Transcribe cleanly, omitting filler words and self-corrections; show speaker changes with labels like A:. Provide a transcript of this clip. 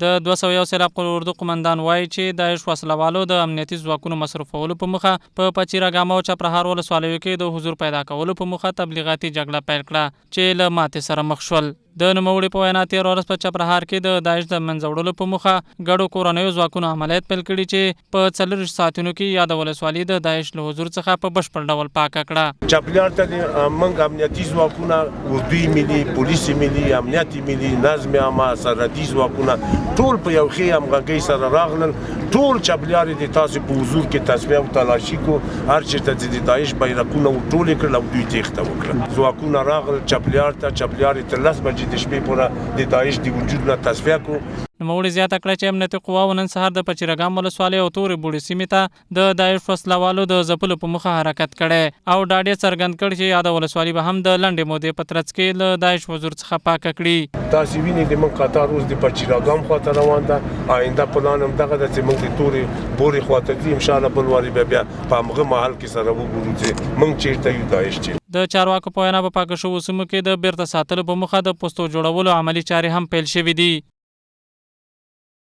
A: د 201 سیلاب قل اردو قمندان وایي چې داعش وسلوالو د امنیتي ځواکونو مصرفولو په مخه په پچیراګام او چپرهار ولسوالیو کې د حضور پیدا کولو په مخه تبلیغاتي جګړه پیل کړه چې له ماتې سره مخ شول. د نوموړي په وینا 13 ورځ په چپرهار کې د داعش د منځه وړلو په مخه ګډو کورنیو ځواکونو عملیات پیل کړي چې په 40 ساعتونو کې یاد ولسوالي د داعش له حضور څخه په بشپړ ډول پاکه کړه.
B: چپلیار ته موږ امنیتي ځواکونه اردوي ملي پولیس ملي امنیت ملي نظم عامه سرحدي ځواکونه ټول په یو ښه همغږۍ سره راغلل. ټول چپلیار د تاسو په حضور کې تصفیه او تلاشي کو هر چیرته چې د داعش بیرقونه ټول کړل او دوی تېښته وکړه. ځواکونه راغلل چپلیار تر 10 بجې د شپې پورې د داعش د وجود نه تصفیه کو.
A: نوموړي زیاته کړه چې امنیتي قواو نن سهار د پچیراګام ولسوالۍ او تورې بوړې سیمې ته د داعش وسلوالو د ځپلو په مخه حرکت کړی او ډاډ یې څرګند کړ چې یاده ولسوالي به هم د لنډې مودې په ترڅ کې له داعش حضور څخه پاکه کړي.
B: تاسو وینئ د موږ قطار اوس د پچیراګام خواته روان ده. آینده پلان هم دغه ده چې موږ د تورې بوړې خواته ځو. انشاءالله بل واري بیا په همغه محل کې سره وګورو چې موږ چیرته یو داعش چیرته.
A: د چارواکو په وینا په پاکه شوو سیمو کې د بیرته ساتلو په موخه د پوستو جوړولو عملي چارې هم پیل شوې دي.